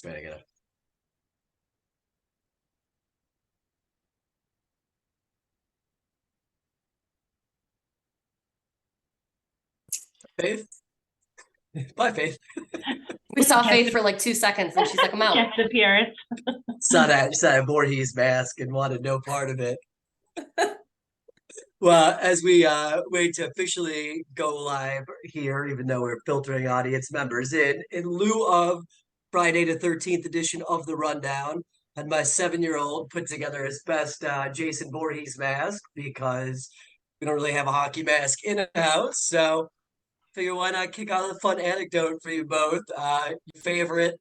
Try to get a Faith. Bye, Faith. We saw Faith for like 2 seconds and she's like, I'm out. Guest appearance. Saw that Voorhees mask and wanted no part of it. Well, as we wait to officially go live here, even though we're filtering audience members in lieu of Friday the 13th edition of the Rundown, had my 7-year-old put together his best Jason Voorhees mask because we don't really have a hockey mask in the house. So figure why not kick out a fun anecdote for you both. Your favorite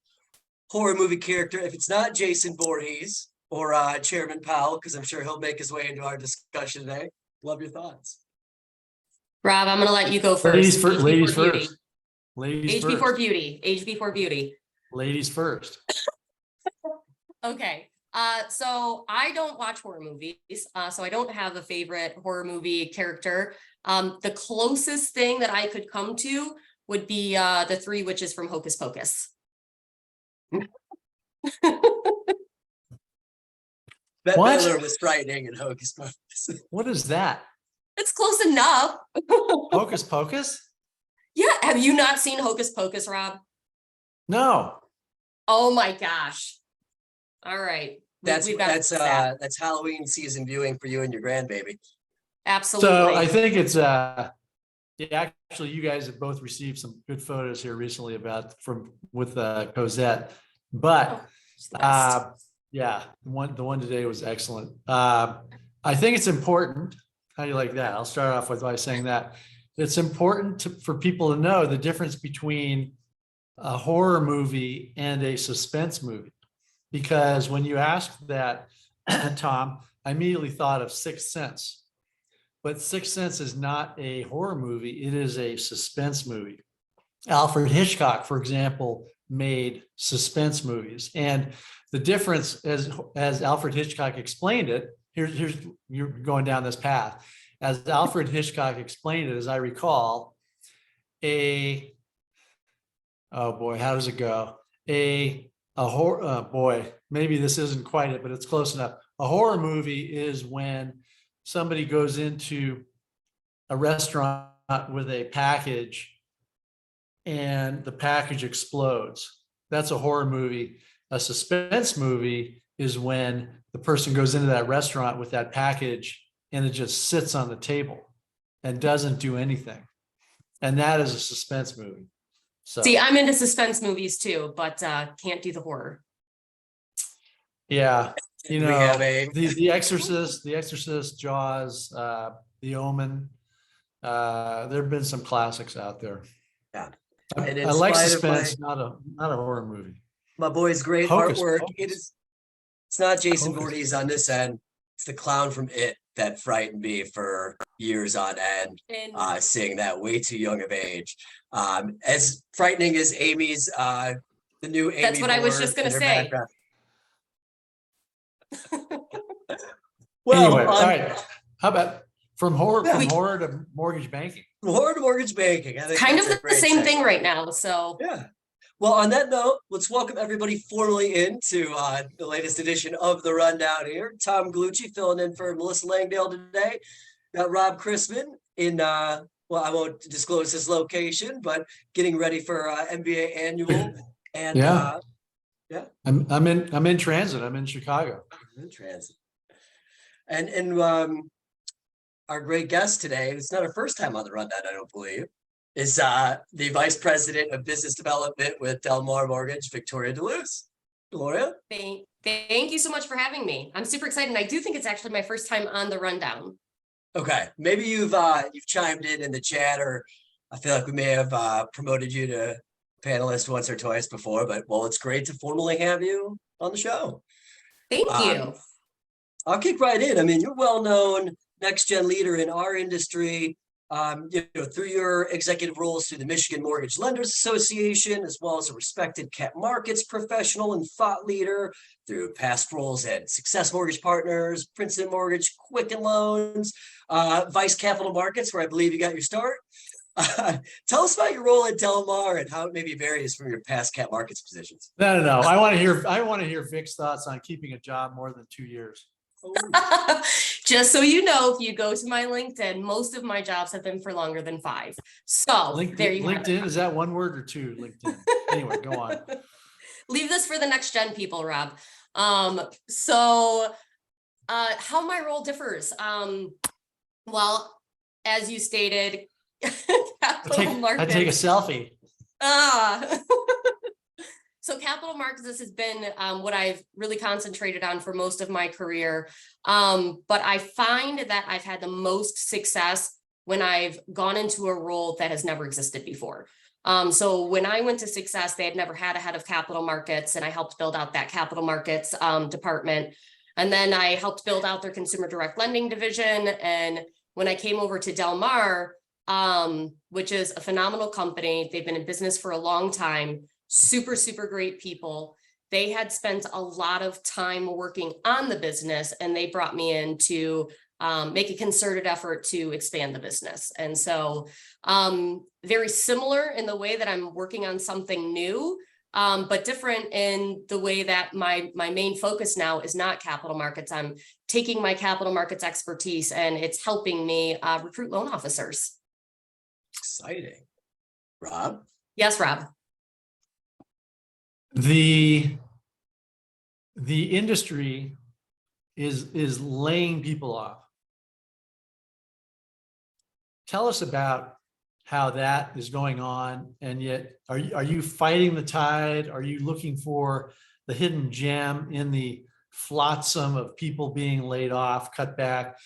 horror movie character, if it's not Jason Voorhees or Chairman Powell, because I'm sure he'll make his way into our discussion today. Love your thoughts. Rob, I'm going to let you go first. Ladies first. Ladies First. Ladies Age first. before beauty. Age before beauty. Ladies first. Okay. So I don't watch horror movies. So I don't have a favorite horror movie character. The closest thing that I could come to would be the three witches from Hocus Pocus. Bette What? Midler was frightening in Hocus Pocus. What is that? It's close enough. Hocus Pocus? Yeah. Have you not seen Hocus Pocus, Rob? No. Oh my gosh. All right. That's We've got that. that's Halloween season viewing for you and your grandbaby. Absolutely. So I think it's yeah, actually you guys have both received some good photos here recently with Cosette. But She's the best. yeah, the one today was excellent. I think it's important. How do you like that? I'll start off by saying that it's important for people to know the difference between a horror movie and a suspense movie. Because when you asked that, Tom, I immediately thought of Sixth Sense. But Sixth Sense is not a horror movie, it is a suspense movie. Alfred Hitchcock, for example, made suspense movies. And the difference, as Alfred Hitchcock explained it, here's you're going down this path. As Alfred Hitchcock explained it, as I recall, oh boy, how does it go? A horror, boy, maybe this isn't quite it, but it's close enough. A horror movie is when somebody goes into a restaurant with a package and the package explodes. That's a horror movie. A suspense movie is when the person goes into that restaurant with that package and it just sits on the table and doesn't do anything. And that is a suspense movie. So, See, I'm into suspense movies too, but can't do the horror. yeah, you We know, have the Exorcist, Jaws, The Omen. There have been some classics out there. Yeah. I And in like spite of suspense, not a horror movie. my boy's great Hocus artwork. Pocus. It's not Jason Hocus Voorhees on this end. It's the clown from It that frightened me for years on end. And Seeing that way too young of age. As frightening as Amy's, the new Amy. That's what I was Moore just gonna in her say. background. Well, Anyway, all right. How about from horror Yeah. to mortgage banking? horror to mortgage banking. I think kind that's of a the great same segue. thing right now. So Yeah. Well, on that note, let's welcome everybody formally into the latest edition of the Rundown here. Tom Galucci filling in for Melissa Langdale today. Got Rob Chrisman in, well, I won't disclose his location, but getting ready for NBA annual. And Yeah. yeah, I'm in transit. I'm in Chicago. in transit. And our great guest today, it's not her first time on the Rundown, I don't believe, is the Vice President of Business Development with Del Mar Mortgage, Victoria DeLuce. Gloria? thank you so much for having me. I'm super excited. And I do think it's actually my first time on the Rundown. Okay, maybe you've chimed in the chat, or I feel like we may have promoted you to panelist once or twice before, but well, it's great to formally have you on the show. Thank you. I'll kick right in. I mean, you're well-known next-gen leader in our industry, through your executive roles through the Michigan Mortgage Lenders Association, as well as a respected cap markets professional and thought leader, through past roles at Success Mortgage Partners, Princeton Mortgage, Quicken Loans, Vice Capital Markets, where I believe you got your start. Tell us about your role at Del Mar and how it maybe varies from your past cap markets positions. No. I want to hear Vic's thoughts on keeping a job more than 2 years. Oh, Just so you know, if you go to my LinkedIn, most of my jobs have been for longer than 5. So there you have LinkedIn, is that one word or two? LinkedIn. Anyway, go on. it. Leave this for the next gen people, Rob. So how my role differs. Well, as you stated, capital I take a markets. selfie. Ah. So capital markets, this has been what I've really concentrated on for most of my career. But I find that I've had the most success when I've gone into a role that has never existed before. So when I went to Success, they had never had a head of capital markets, and I helped build out that capital markets department. And then I helped build out their consumer direct lending division. And when I came over to Del Mar, which is a phenomenal company, they've been in business for a long time, super, super great people. They had spent a lot of time working on the business, and they brought me in to make a concerted effort to expand the business. And so very similar in the way that I'm working on something new, but different in the way that my main focus now is not capital markets. I'm taking my capital markets expertise, and it's helping me recruit loan officers. exciting. Rob? Yes, Rob. The industry is laying people off. Tell us about how that is going on, and yet are you fighting the tide? Are you looking for the hidden gem in the flotsam of people being laid off, cut back?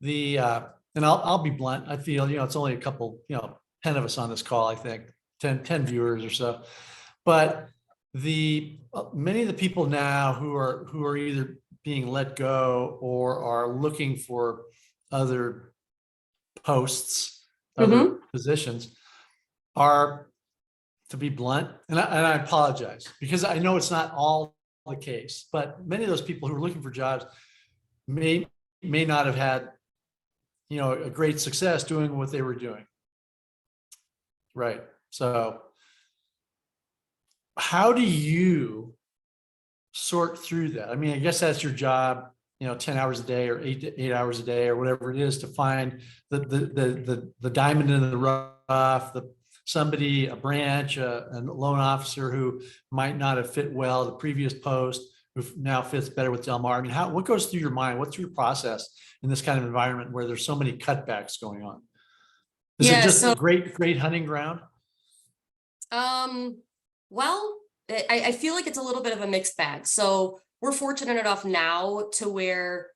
And I'll be blunt. I feel, it's only a couple, 10 of us on this call, I think 10 viewers or so, but many of the people now who are either being let go or are looking for other posts, other positions, are, to be blunt, and I apologize because I know it's not all the case, but many of those people who are looking for jobs may not have had, a great success doing what they were doing. Right. So how do you sort through that? I mean, I guess that's your job, 10 hours a day or 8 hours a day or whatever it is, to find the diamond in the rough, somebody, a branch, a loan officer who might not have fit well the previous post, who now fits better with Del Mar. I mean, what goes through your mind? What's your process in this kind of environment where there's so many cutbacks going on? Is it just a great hunting ground? Well, I feel like it's a little bit of a mixed bag. So we're fortunate enough now to where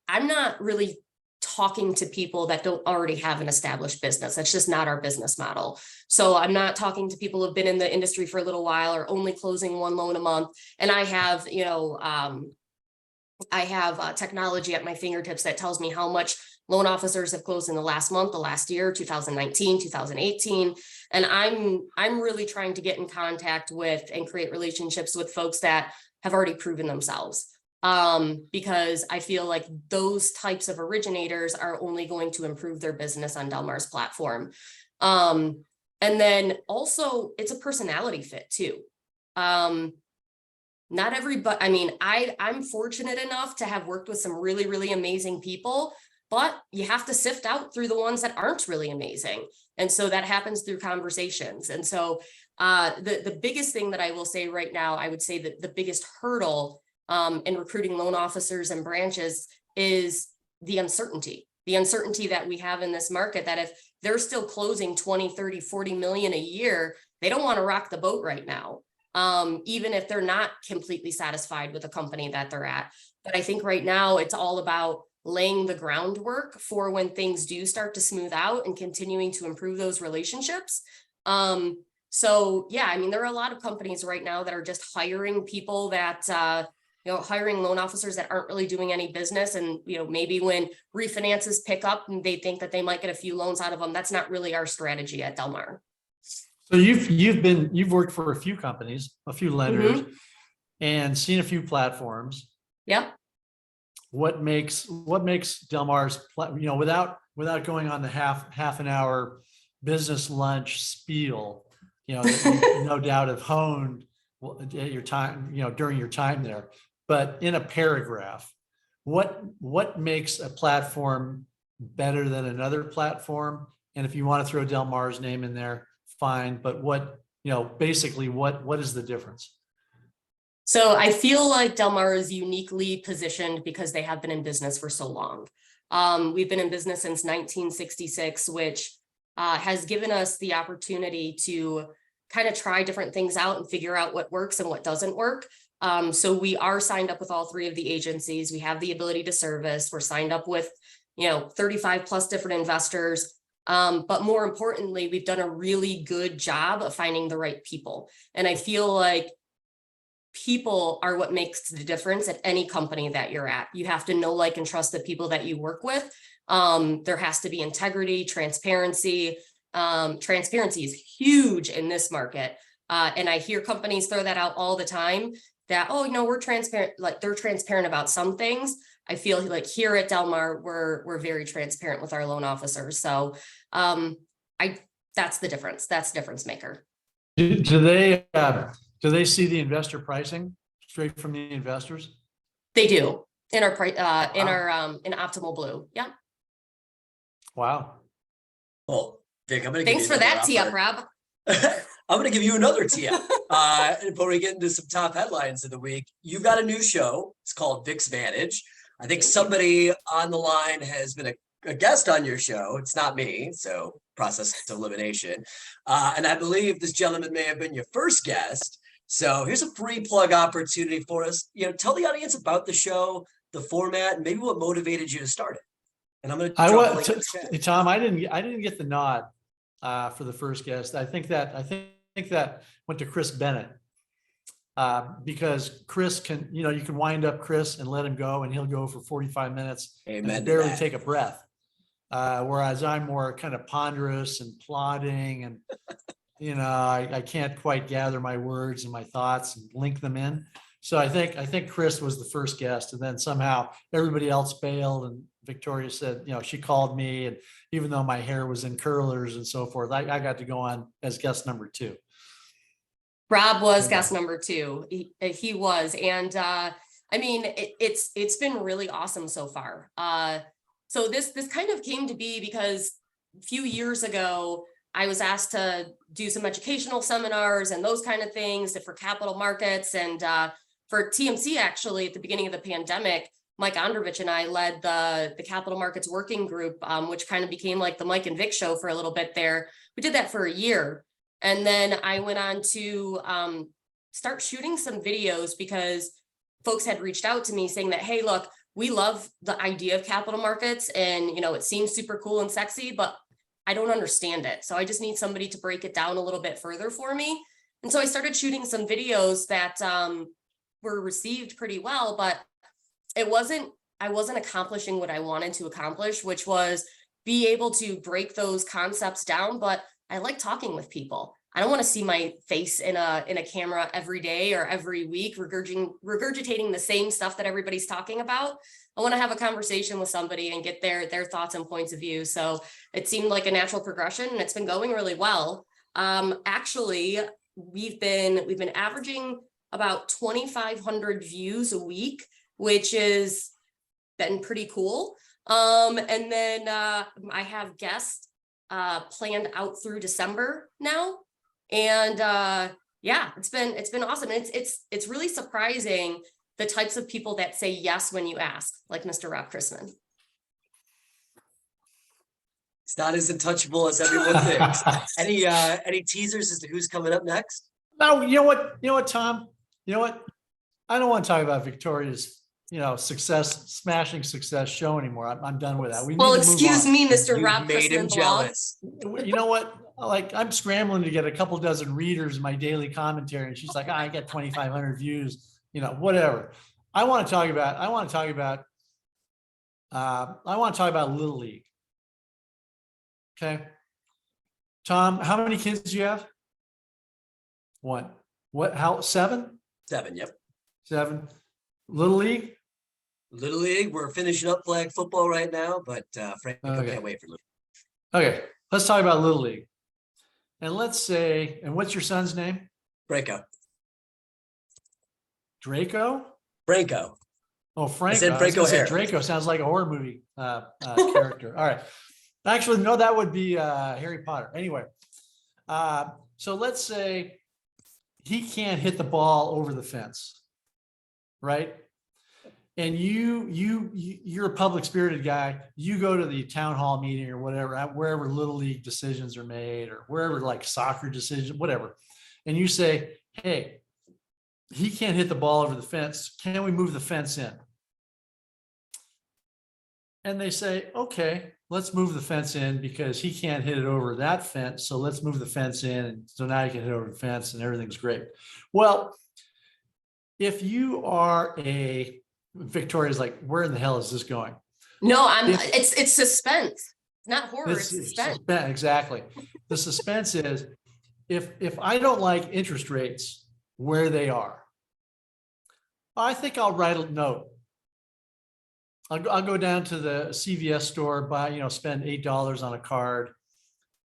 I'm not really talking to people that don't already have an established business. That's just not our business model. So I'm not talking to people who've been in the industry for a little while or only closing one loan a month. And I have, technology at my fingertips that tells me how much loan officers have closed in the last month, the last year, 2019, 2018. And I'm really trying to get in contact with and create relationships with folks that have already proven themselves. Because I feel like those types of originators are only going to improve their business on Del Mar's platform. And then also it's a personality fit too. Not everybody, I mean, I'm fortunate enough to have worked with some really, really amazing people, but you have to sift out through the ones that aren't really amazing. And so that happens through conversations. And so the biggest thing that I will say right now, I would say that the biggest hurdle in recruiting loan officers and branches is the uncertainty that we have in this market, that if they're still closing 20, 30, 40 million a year, they don't want to rock the boat right now. Even if they're not completely satisfied with the company that they're at. But I think right now it's all about laying the groundwork for when things do start to smooth out and continuing to improve those relationships. So yeah, I mean, there are a lot of companies right now that are just hiring people that, hiring loan officers that aren't really doing any business. And, maybe when refinances pick up and they think that they might get a few loans out of them, that's not really our strategy at Del Mar. So you've worked for a few companies, a few lenders, and seen a few platforms. Yep. What makes Del Mar's, without going on the half an hour, business lunch spiel, that you no doubt have honed at your time, during your time there. But in a paragraph, what makes a platform better than another platform? And if you want to throw Del Mar's name in there, fine. But basically what is the difference? So I feel like Del Mar is uniquely positioned because they have been in business for so long. We've been in business since 1966, which has given us the opportunity to kind of try different things out and figure out what works and what doesn't work. So we are signed up with all three of the agencies. We have the ability to service. We're signed up with, 35 plus different investors. But more importantly, we've done a really good job of finding the right people. And I feel like people are what makes the difference at any company that you're at. You have to know, like, and trust the people that you work with. There has to be integrity, transparency. Transparency is huge in this market. And I hear companies throw that out all the time that, we're transparent, like they're transparent about some things. I feel like here at Del Mar, we're very transparent with our loan officers. So that's the difference. That's the difference maker. Do they see the investor pricing straight from the investors? They do in our in Optimal Blue. Yeah. Wow. Well, Vic, I'm gonna Thanks for that tee up, Rob. I'm going to give you another tee up. Before we get into some top headlines of the week, you've got a new show. It's called Vic's Vantage. I think somebody on the line has been a guest on your show. It's not me, so process elimination. And I believe this gentleman may have been your first guest. So here's a free plug opportunity for us. Tell the audience about the show, the format, and maybe what motivated you to start it. And I'm going to Tom, I didn't get the nod for the first guest. I think that went to Chris Bennett because Chris can, you can wind up Chris and let him go, and he'll go for 45 minutes and barely take a breath. Whereas I'm more kind of ponderous and plodding, and I can't quite gather my words and my thoughts and link them in. So I think Chris was the first guest, and then somehow everybody else bailed, and Victoria said, she called me, and even though my hair was in curlers and so forth, I got to go on as guest number 2. Rob was guest number 2. He was, and it's been really awesome so far. So this kind of came to be because a few years ago, I was asked to do some educational seminars and those kind of things for capital markets, and for TMC, actually, at the beginning of the pandemic, Mike Androvich and I led the capital markets working group, which kind of became like the Mike and Vic show for a little bit there. We did that for a year. And then I went on to start shooting some videos because folks had reached out to me saying that, hey, look, we love the idea of capital markets, and, it seems super cool and sexy, but I don't understand it. So I just need somebody to break it down a little bit further for me. And so I started shooting some videos that were received pretty well, but I wasn't accomplishing what I wanted to accomplish, which was be able to break those concepts down. But I like talking with people. I don't want to see my face in a camera every day or every week, regurgitating the same stuff that everybody's talking about. I want to have a conversation with somebody and get their thoughts and points of view. So it seemed like a natural progression, and it's been going really well. Actually, we've been averaging about 2,500 views a week, which has been pretty cool. And then I have guests planned out through December now. And it's been awesome. It's really surprising the types of people that say yes when you ask, like Mr. Rob Chrisman. It's not as untouchable as everyone thinks. Any teasers as to who's coming up next? No, you know what, Tom? You know what? I don't want to talk about Victoria's, smashing success show anymore. I'm done with that. Well, excuse me, Mr. You Rob made him Chrisman jealous. You know what? Like, I'm scrambling to get a couple dozen readers in my daily commentary, and she's like, I get 2,500 views, whatever. I want to talk about Little League. Okay. Tom, how many kids do you have? 1. What? How? 7? 7. Yep. 7. Little League. Little League. We're finishing up flag football right now, but Frank, I can't wait for Little League. Okay. Let's talk about Little League. And let's say, and what's your son's name? Franco. Draco? Franco. Oh, Franco. said I was Franco gonna say Harris. Draco sounds like a horror movie character. All right. Actually, no, that would be Harry Potter. Anyway, so let's say he can't hit the ball over the fence, right? And you're a public spirited guy. You go to the town hall meeting or whatever, wherever little league decisions are made or wherever like soccer decisions, whatever. And you say, hey, he can't hit the ball over the fence. Can we move the fence in? And they say, okay, let's move the fence in because he can't hit it over that fence. So let's move the fence in. And so now you can hit over the fence and everything's great. Well, if you are Victoria's like, where in the hell is this going? No, it's suspense, not horror, it's suspense. Exactly. The suspense is if I don't like interest rates where they are, I think I'll write a note. I'll go down to the CVS store, buy, spend $8 on a card.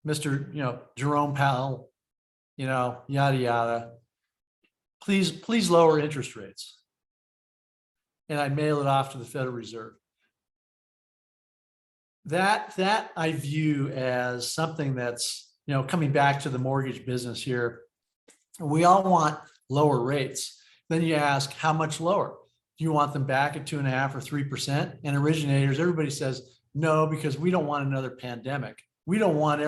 Mr. Jerome Powell, yada, yada. Please lower interest rates. And I mail it off to the Federal Reserve. That I view as something that's, coming back to the mortgage business here. We all want lower rates. Then you ask, how much lower? Do you want them back at 2.5% or 3%? And originators, everybody says no, because we don't want another pandemic. We don't want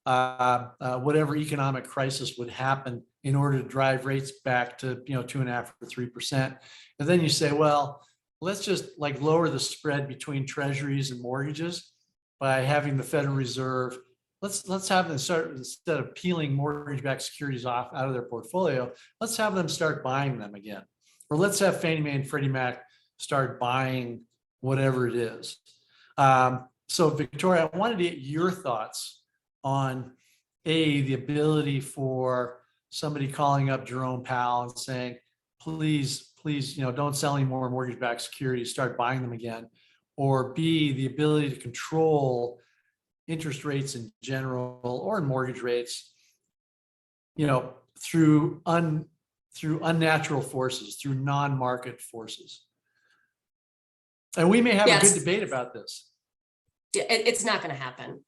whatever economic crisis would happen in order to drive rates back to 2.5% or 3%. And then you say, well, let's just lower the spread between treasuries and mortgages by having the Federal Reserve. Let's have them start, instead of peeling mortgage-backed securities out of their portfolio, let's have them start buying them again. Or let's have Fannie Mae and Freddie Mac start buying whatever it is. So Victoria, I wanted to get your thoughts on the ability for somebody calling up Jerome Powell and saying, please, don't sell any more mortgage-backed securities, start buying them again. Or B, the ability to control interest rates in general or mortgage rates, through unnatural forces, through non-market forces. And we may have a good debate about this. It's not going to happen.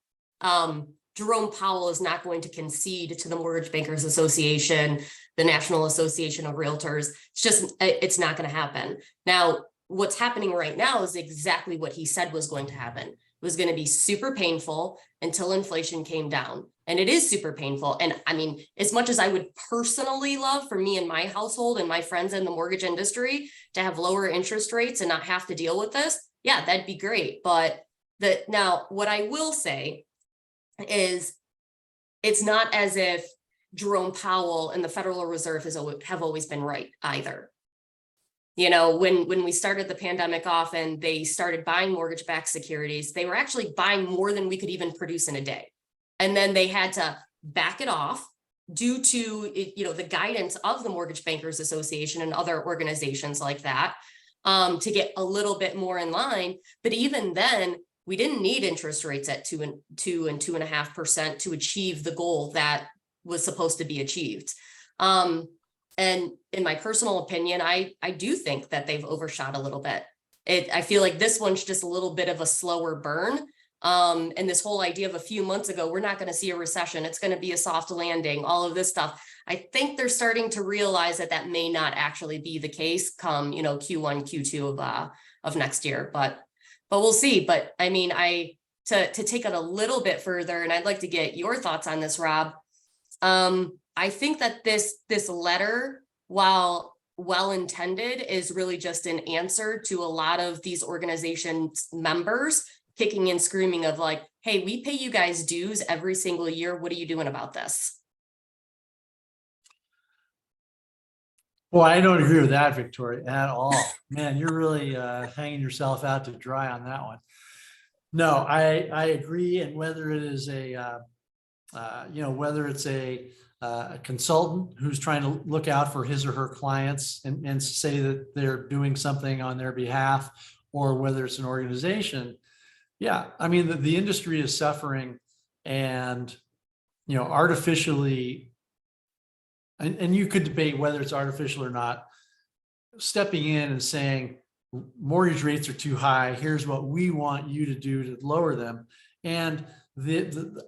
Jerome Powell is not going to concede to the Mortgage Bankers Association, the National Association of Realtors. It's not going to happen. Now, what's happening right now is exactly what he said was going to happen. It was going to be super painful until inflation came down. And it is super painful. And I mean, as much as I would personally love for me and my household and my friends in the mortgage industry to have lower interest rates and not have to deal with this, yeah, that'd be great. But now what I will say is it's not as if Jerome Powell and the Federal Reserve have always been right either. When we started the pandemic off and they started buying mortgage-backed securities, they were actually buying more than we could even produce in a day. And then they had to back it off due to, the guidance of the Mortgage Bankers Association and other organizations like that, to get a little bit more in line. But even then, we didn't need interest rates at 2% and 2.5% to achieve the goal that was supposed to be achieved. And in my personal opinion, I do think that they've overshot a little bit. I feel like this one's just a little bit of a slower burn. And this whole idea of a few months ago, we're not going to see a recession. It's going to be a soft landing, all of this stuff. I think they're starting to realize that may not actually be the case come, Q1, Q2 of next year, but we'll see. But I mean, to take it a little bit further, and I'd like to get your thoughts on this, Rob. I think that this letter, while well-intended, is really just an answer to a lot of these organizations' members kicking and screaming of like, hey, we pay you guys dues every single year. What are you doing about this? Well, I don't agree with that, Victoria, at all. Man, you're really hanging yourself out to dry on that one. No, I agree. And whether it is whether it's a consultant who's trying to look out for his or her clients and say that they're doing something on their behalf, or whether it's an organization. Yeah, I mean, the industry is suffering, and artificially, and you could debate whether it's artificial or not, stepping in and saying mortgage rates are too high. Here's what we want you to do to lower them. And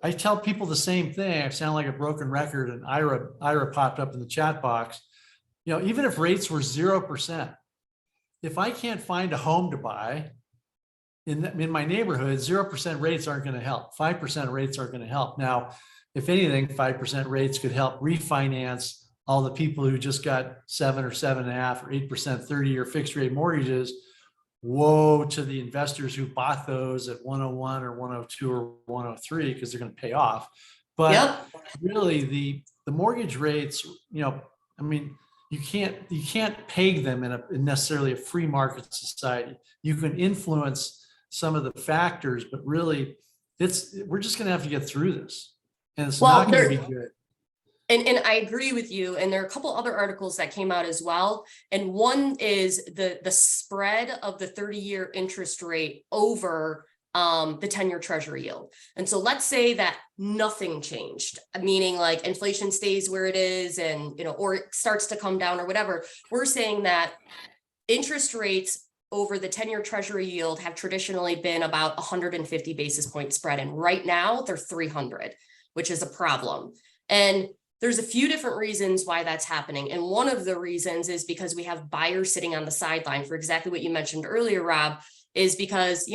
I tell people the same thing. I sound like a broken record, and Ira popped up in the chat box. Even if rates were 0%, if I can't find a home to buy in my neighborhood, 0% rates aren't going to help. 5% rates aren't going to help. Now, if anything, 5% rates could help refinance all the people who just got 7 or 7.5 or 8% 30-year fixed rate mortgages. Woe to the investors who bought those at 101 or 102 or 103, because they're going to pay off. But Yep. really, the mortgage rates, I mean, you can't peg them in necessarily a free market society. You can influence some of the factors, but really, we're just going to have to get through this, and it's not going to be good. And I agree with you. And there are a couple other articles that came out as well. And one is the spread of the 30-year interest rate over the 10-year treasury yield. And so let's say that nothing changed, meaning like inflation stays where it is, and or it starts to come down or whatever. We're saying that interest rates over the 10-year treasury yield have traditionally been about 150 basis point spread. And right now they're 300, which is a problem. And there's a few different reasons why that's happening. And one of the reasons is because we have buyers sitting on the sideline for exactly what you mentioned earlier, Rob, is because,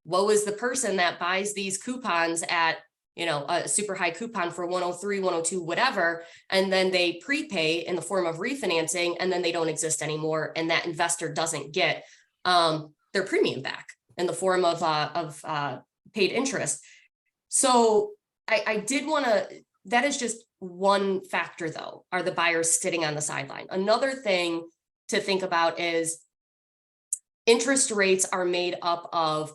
woe is the person that buys these coupons at, a super high coupon for 103, 102, whatever, and then they prepay in the form of refinancing, and then they don't exist anymore. And that investor doesn't get their premium back in the form of paid interest. So I did want to, that is just one factor though, are the buyers sitting on the sideline. Another thing to think about is interest rates are made up of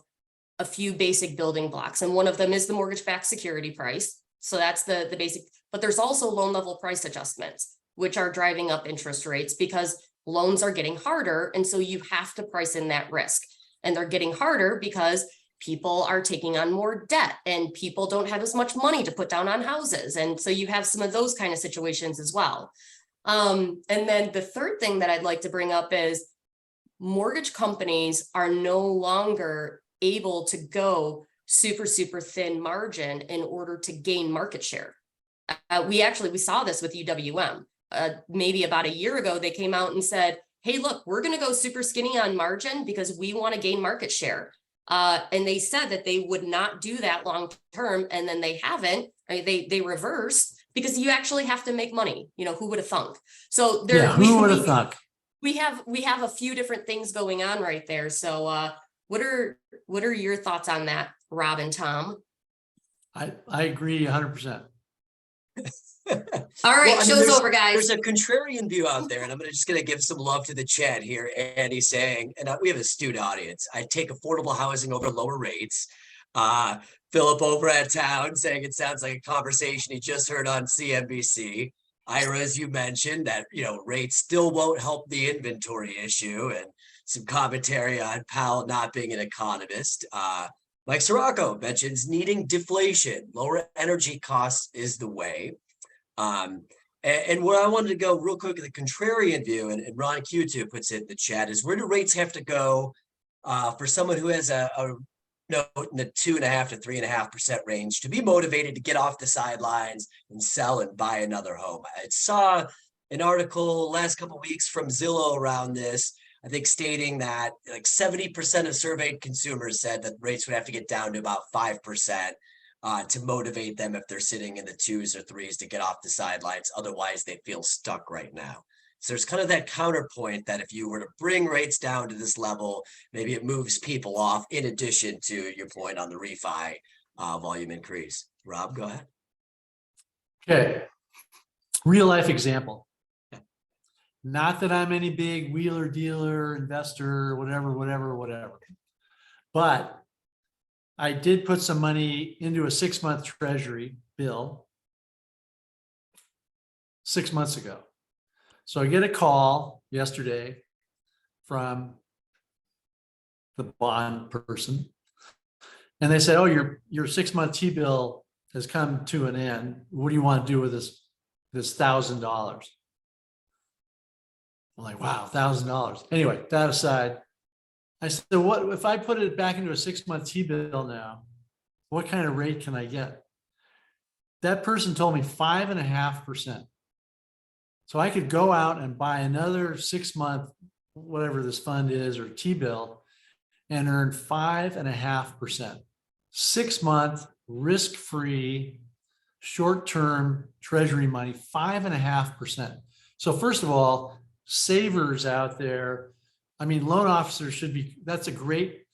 a few basic building blocks. And one of them is the mortgage-backed security price. So that's the basic, but there's also loan level price adjustments, which are driving up interest rates because loans are getting harder. And so you have to price in that risk. And they're getting harder because people are taking on more debt and people don't have as much money to put down on houses. And so you have some of those kind of situations as well. And then the third thing that I'd like to bring up is mortgage companies are no longer able to go super, super thin margin in order to gain market share. We saw this with UWM. Maybe about a year ago, they came out and said, hey, look, we're going to go super skinny on margin because we want to gain market share. And they said that they would not do that long term, and then they haven't. I mean, they reversed because you actually have to make money. Who would have thunk? So there, who would have thunk? We have a few different things going on right there. So what are your thoughts on that, Rob and Tom? I agree 100%. All right, show's over, guys. There's a contrarian view out there, and I'm just going to give some love to the chat here. And he's saying, and we have a astute audience, I take affordable housing over lower rates. Philip over at town saying it sounds like a conversation he just heard on CNBC. Ira, as you mentioned, that rates still won't help the inventory issue, and some commentary on Powell not being an economist. Mike Sirocco mentions needing deflation, lower energy costs is the way. And where I wanted to go real quick, the contrarian view, and Ron Q2 puts it in the chat, is where do rates have to go for someone who has a note in the 2.5% to 3.5% range to be motivated to get off the sidelines and sell and buy another home? I saw an article last couple of weeks from Zillow around this, I think stating that like 70% of surveyed consumers said that rates would have to get down to about 5%. To motivate them if they're sitting in the 2s or 3s to get off the sidelines. Otherwise, they feel stuck right now. So there's kind of that counterpoint that if you were to bring rates down to this level, maybe it moves people off, in addition to your point on the refi volume increase. Rob, go ahead. Okay. Real life example. Not that I'm any big wheeler dealer, investor, whatever. But I did put some money into a 6-month treasury bill 6 months ago. So I get a call yesterday from the bond person, and they said, oh, your 6-month T-bill has come to an end. What do you want to do with this $1,000? I'm like, wow, $1,000. Anyway, that aside, I said, what if I put it back into a 6-month T-bill now? What kind of rate can I get? That person told me 5.5%. So I could go out and buy another 6-month, whatever this fund is, or T-bill, and earn 5.5%. 6-month risk-free, short-term treasury money, 5.5%. So first of all, savers out there, I mean, loan officers should be, that's a great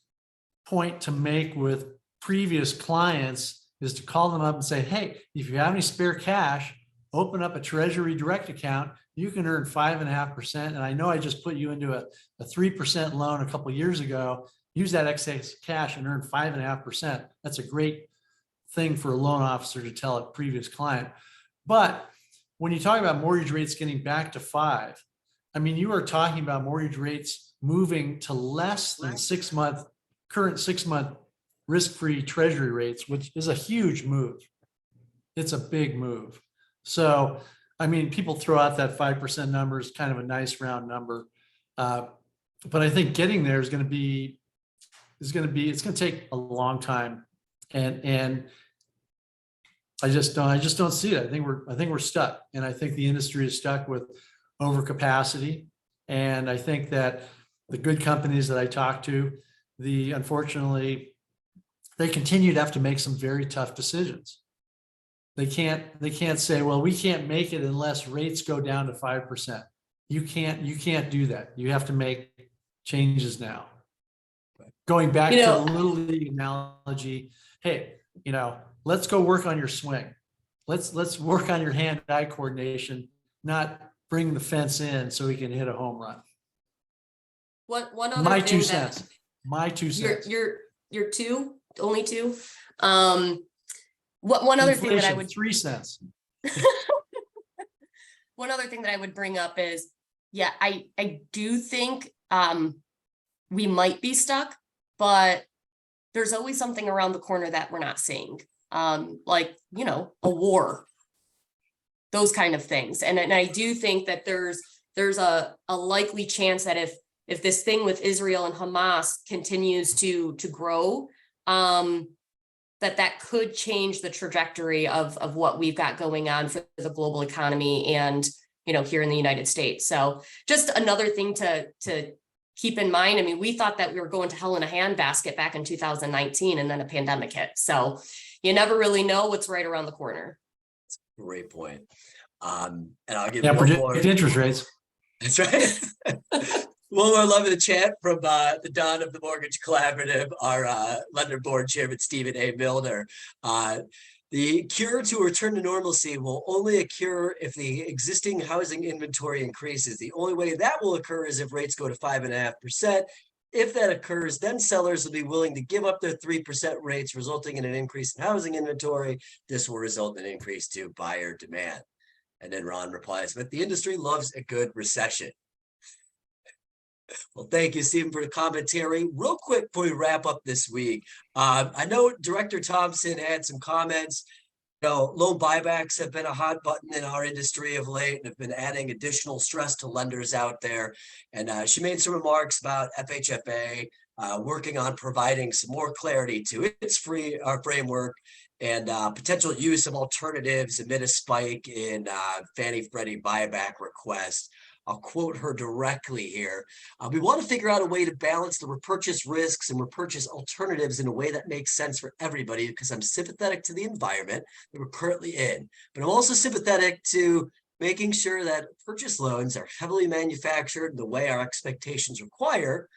point to make with previous clients, is to call them up and say, hey, if you have any spare cash, open up a Treasury Direct account. You can earn 5.5%. And I know I just put you into a 3% loan a couple of years ago. Use that excess cash and earn 5.5%. That's a great thing for a loan officer to tell a previous client. But when you talk about mortgage rates getting back to 5, I mean, you are talking about mortgage rates moving to less than current 6-month risk-free treasury rates, which is a huge move. It's a big move. So, I mean, people throw out that 5% number is kind of a nice round number. But I think getting there is going to take a long time. And I just don't see it. I think we're stuck. And I think the industry is stuck with overcapacity. And I think that the good companies that I talk to, unfortunately, they continue to have to make some very tough decisions. They can't say, well, we can't make it unless rates go down to 5%. You can't do that. You have to make changes now. Going back to the Little League analogy, hey, let's go work on your swing. Let's work on your hand-eye coordination, not bring the fence in so we can hit a home run. One other My thing 2 cents. My 2 cents. You're only two. One other thing that I would 3 cents. One other thing that I would bring up is, yeah, I do think we might be stuck, but there's always something around the corner that we're not seeing. Like, a war, those kind of things. And I do think that there's a likely chance that if this thing with Israel and Hamas continues to grow, that could change the trajectory of what we've got going on for the global economy and, here in the United States. So just another thing to keep in mind. I mean, we thought that we were going to hell in a handbasket back in 2019, and then a pandemic hit. So you never really know what's right around the corner. That's a great point. And I'll give predict interest rates. That's right. One more love in the chat from the Don of the Mortgage Collaborative, our lender board chairman, Stephen A. Milner. The cure to a return to normalcy will only occur if the existing housing inventory increases. The only way that will occur is if rates go to 5.5%. If that occurs, then sellers will be willing to give up their 3% rates, resulting in an increase in housing inventory. This will result in an increase to buyer demand. And then Ron replies, but the industry loves a good recession. Well, thank you, Stephen, for the commentary. Real quick before we wrap up this week, I know Director Thompson had some comments. Loan buybacks have been a hot button in our industry of late and have been adding additional stress to lenders out there. And she made some remarks about FHFA working on providing some more clarity to its framework and potential use of alternatives amid a spike in Fannie Freddie buyback requests. I'll quote her directly here. We want to figure out a way to balance the repurchase risks and repurchase alternatives in a way that makes sense for everybody, because I'm sympathetic to the environment that we're currently in. But I'm also sympathetic to making sure that purchase loans are heavily manufactured the way our expectations require.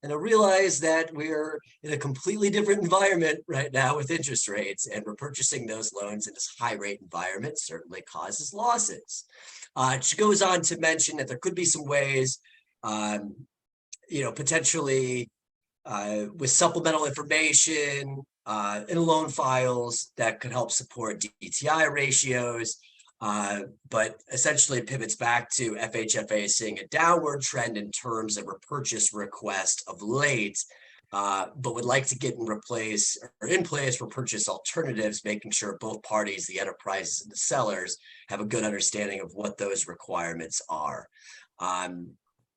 And I realize that we're in a completely different environment right now with interest rates, and repurchasing those loans in this high rate environment certainly causes losses. She goes on to mention that there could be some ways, potentially with supplemental information in loan files that could help support DTI ratios, but essentially pivots back to FHFA seeing a downward trend in terms of repurchase request of late. but would like to get in place for purchase alternatives, making sure both parties, the enterprises and the sellers, have a good understanding of what those requirements are.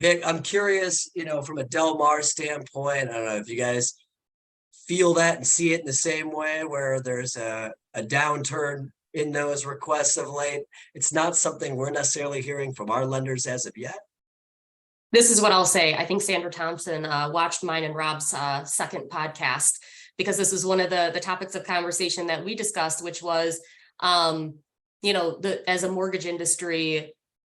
Vic, I'm curious, from a Del Mar standpoint, I don't know if you guys feel that and see it in the same way, where there's a downturn in those requests of late. It's not something we're necessarily hearing from our lenders as of yet. This is what I'll say. I think Sandra Thompson watched mine and Rob's second podcast, because this is one of the topics of conversation that we discussed, which was, as a mortgage industry,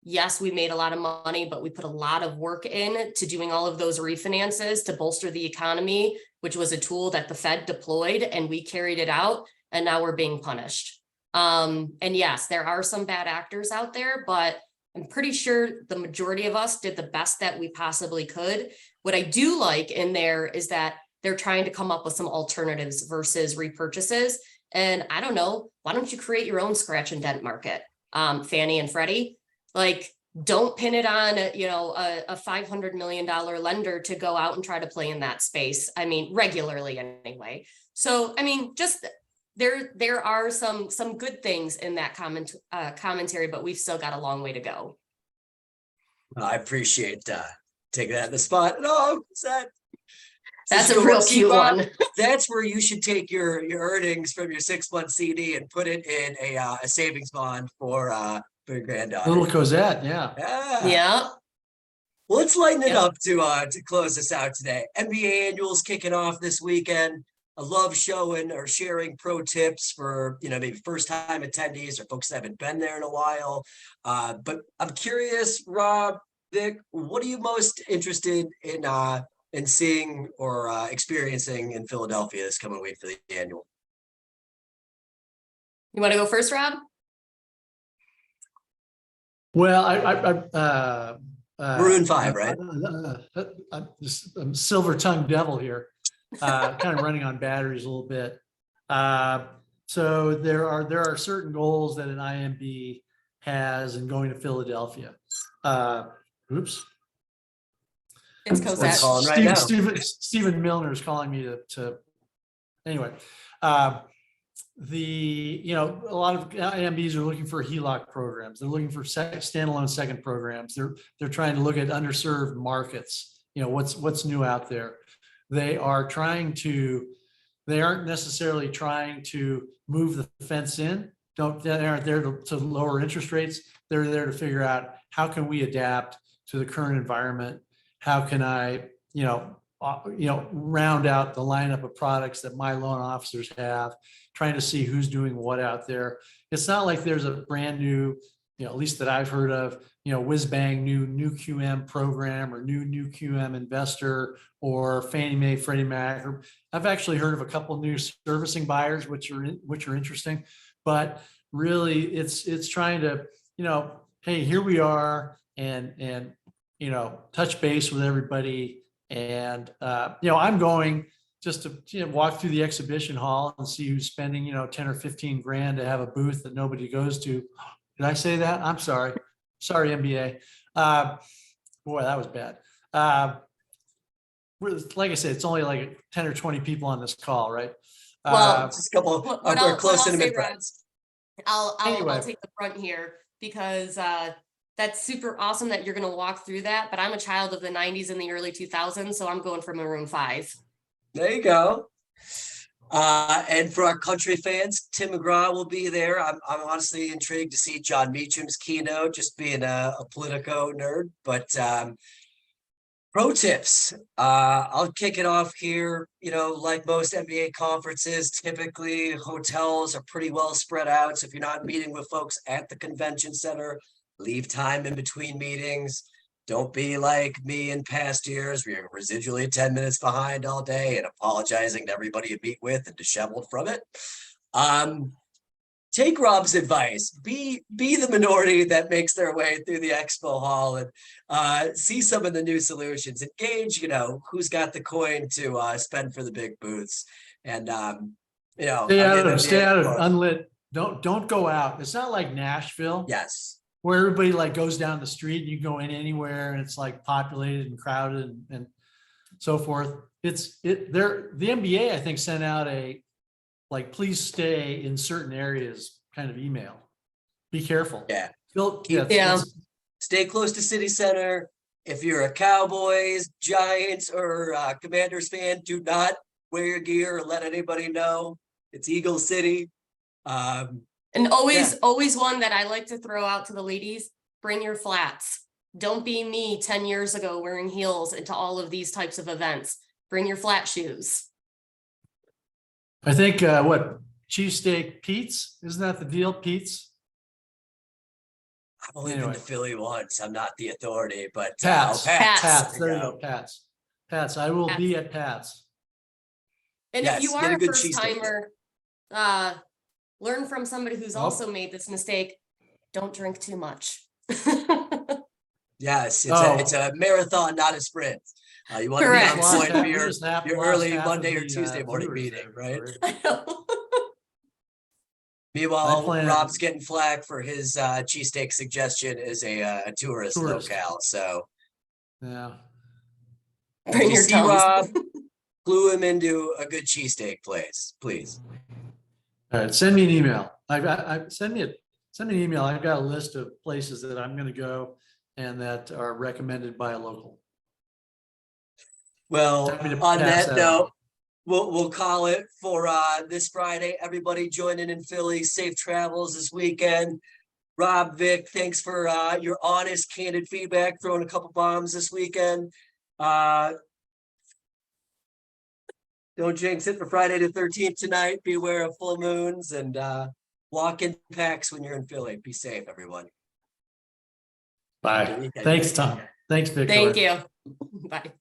yes, we made a lot of money, but we put a lot of work in to doing all of those refinances to bolster the economy, which was a tool that the Fed deployed, and we carried it out, and now we're being punished. And yes, there are some bad actors out there, but I'm pretty sure the majority of us did the best that we possibly could. What I do like in there is that they're trying to come up with some alternatives versus repurchases. And I don't know, why don't you create your own scratch and dent market, Fannie and Freddie? Like, don't pin it on, a $500 million lender to go out and try to play in that space. I mean, regularly anyway. So, I mean, just there are some good things in that commentary, but we've still got a long way to go. I appreciate taking that in the spot. No, that's a real cute one. That's where you should take your earnings from your 6-month CD and put it in a savings bond for your granddaughter. Little Cosette, yeah. Yeah. Well, let's lighten it up to close this out today. NBA annuals kicking off this weekend. I love showing or sharing pro tips for, maybe first time attendees or folks that haven't been there in a while. But I'm curious, Rob, Vic, what are you most interested in seeing or experiencing in Philadelphia this coming week for the annual? You want to go first, Rob? Well, Maroon 5, right? I'm silver-tongued devil here. Kind of running on batteries a little bit. So there are certain goals that an IMB has in going to Philadelphia. Oops. It's Cosette. Calling right now. Stephen Milner is calling me to anyway. A lot of IMBs are looking for HELOC programs. They're looking for standalone second programs. They're trying to look at underserved markets. What's new out there. They aren't necessarily trying to move the fence in. They aren't there to lower interest rates. They're there to figure out, how can we adapt to the current environment? How can I, round out the lineup of products that my loan officers have, trying to see who's doing what out there. It's not like there's a brand new, at least that I've heard of, whiz bang new QM program or new QM investor or Fannie Mae, Freddie Mac. I've actually heard of a couple new servicing buyers, which are interesting, but really it's trying to, hey, here we are, and touch base with everybody. And I'm going just to walk through the exhibition hall and see who's spending 10 or 15 grand to have a booth that nobody goes to. Did I say that? I'm sorry. Sorry, NBA. Boy, that was bad. Like I said, it's only like 10 or 20 people on this call, right? Well, just a couple of our close intimate friends. I'll take the front here, because that's super awesome that you're going to walk through that. But I'm a child of the 90s and the early 2000s, so I'm going for Maroon 5. There you go. And for our country fans, Tim McGraw will be there. I'm honestly intrigued to see John Meacham's keynote, just being a Politico nerd. But pro tips, I'll kick it off here. Like most NBA conferences, typically hotels are pretty well spread out. So if you're not meeting with folks at the convention center, leave time in between meetings. Don't be like me in past years where you're residually 10 minutes behind all day and apologizing to everybody you meet with and disheveled from it. Take Rob's advice. Be the minority that makes their way through the expo hall and see some of the new solutions. Engage, who's got the coin to spend for the big booths. And stay out of unlit. Don't go out. It's not like Nashville. Yes. Where everybody goes down the street and you go in anywhere and it's like populated and crowded and so forth. The NBA, I think, sent out a, like, please stay in certain areas kind of email. Be careful. Yeah. Yeah. Stay close to City Center. If you're a Cowboys, Giants, or Commanders fan, do not wear your gear or let anybody know. It's Eagle City. And always one that I like to throw out to the ladies, bring your flats. Don't be me 10 years ago wearing heels into all of these types of events. Bring your flat shoes. I think, cheesesteak Pete's, isn't that the deal, Pete's? I've only Anyway. been to Philly once. I'm not the authority, but Pat's. Pat's. There you go, Pat's. I will be at Pat's. And Yes, if you get are a a good first cheesesteak timer, learn from somebody who's Oh. also made this mistake. Don't drink too much. Yes, Oh. it's a marathon, not a sprint. You want to be Correct. on point for We your just lost early half of Monday or the, Tuesday morning viewers meeting, there. right? Sorry. Meanwhile, I plan- Rob's getting flack for his cheesesteak suggestion as a tourist locale. So Yeah. if Bring you your see Tums. Rob, clue him into a good cheesesteak place, please. All right, send me an email. Send me an email. I've got a list of places that I'm going to go and that are recommended by a local. Well, Happy to on pass that that on. note, we'll call it for this Friday. Everybody joining in Philly. Safe travels this weekend. Rob, Vic, thanks for your honest, candid feedback. Throwing a couple bombs this weekend. Don't jinx it for Friday the 13th tonight. Beware of full moons and walk in packs when you're in Philly. Be safe, everyone. Bye. Thanks, Tom. Thanks, Victor. Thank you. Bye.